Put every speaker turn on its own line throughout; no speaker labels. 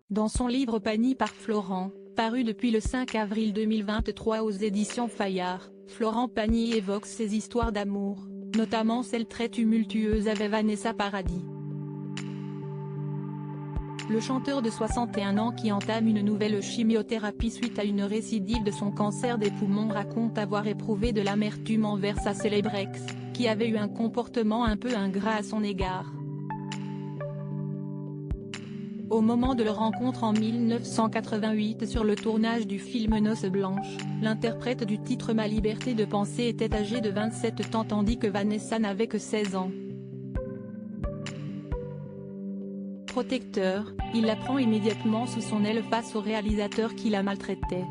Dans son livre Pagny par Florent, paru depuis le 5 avril 2023 aux éditions Fayard, Florent Pagny évoque ses histoires d'amour, notamment celle très tumultueuse avec Vanessa Paradis. Le chanteur de 61 ans qui entame une nouvelle chimiothérapie suite à une récidive de son cancer des poumons raconte avoir éprouvé de l'amertume envers sa célèbre ex, qui avait eu un comportement un peu ingrat à son égard. Au moment de leur rencontre en 1988 sur le tournage du film Noces blanches, l'interprète du titre Ma liberté de penser était âgé de 27 ans tandis que Vanessa n'avait que 16 ans. Protecteur, il la prend immédiatement sous son aile face au réalisateur qui la maltraitait.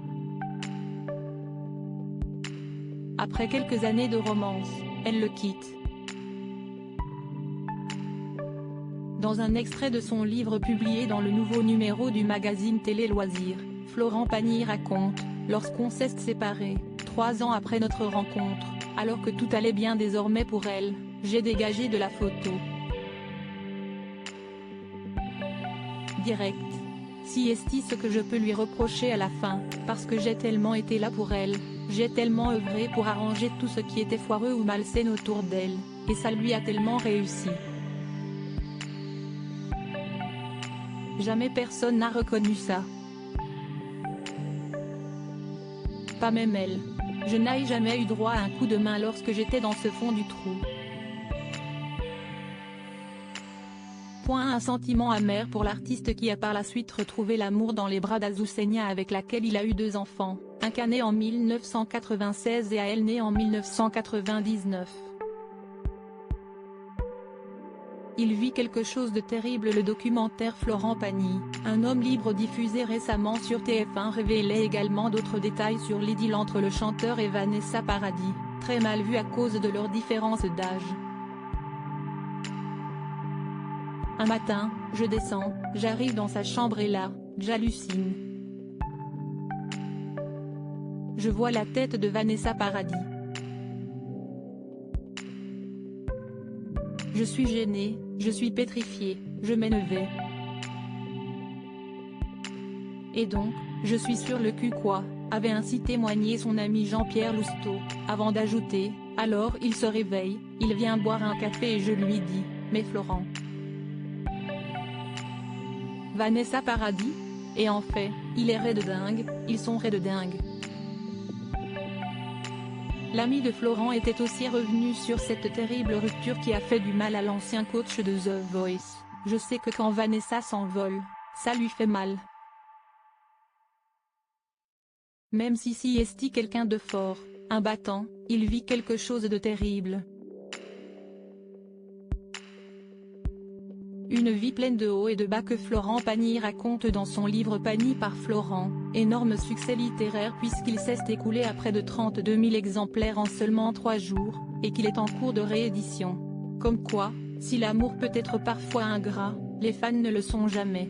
Après quelques années de romance, elle le quitte. Dans un extrait de son livre publié dans le nouveau numéro du magazine Télé Loisirs, Florent Pagny raconte « Lorsqu'on s'est séparés, 3 ans après notre rencontre, alors que tout allait bien désormais pour elle, j'ai dégagé de la photo. Direct. Si est-ce ce que je peux lui reprocher à la fin, parce que j'ai tellement été là pour elle, j'ai tellement œuvré pour arranger tout ce qui était foireux ou malsain autour d'elle, et ça lui a tellement réussi. Jamais personne n'a reconnu ça. Pas même elle. Je n'ai jamais eu droit à un coup de main lorsque j'étais dans ce fond du trou. » Un sentiment amer pour l'artiste qui a par la suite retrouvé l'amour dans les bras d'Azucena avec laquelle il a eu 2 enfants, un cas né en 1996 et elle née en 1999. Il vit quelque chose de terrible. Le documentaire Florent Pagny, un homme libre diffusé récemment sur TF1 révélait également d'autres détails sur l'idylle entre le chanteur et Vanessa Paradis, très mal vue à cause de leur différence d'âge. Un matin, je descends, j'arrive dans sa chambre et là, j'hallucine. Je vois la tête de Vanessa Paradis. Je suis gênée, je suis pétrifiée, je m'énervais. Et donc, je suis sur le cul quoi, avait ainsi témoigné son ami Jean-Pierre Lousteau, avant d'ajouter, alors il se réveille, il vient boire un café et je lui dis, mais Florent. Vanessa Paradis. Et en fait, il est raide dingue, ils sont raide dingue. L'ami de Florent était aussi revenu sur cette terrible rupture qui a fait du mal à l'ancien coach de The Voice. Je sais que quand Vanessa s'envole, ça lui fait mal. Même si est quelqu'un de fort, un battant, il vit quelque chose de terrible. Une vie pleine de hauts et de bas que Florent Pagny raconte dans son livre Pagny par Florent, énorme succès littéraire puisqu'il s'est écoulé à près de 32 000 exemplaires en seulement 3 jours, et qu'il est en cours de réédition. Comme quoi, si l'amour peut être parfois ingrat, les fans ne le sont jamais.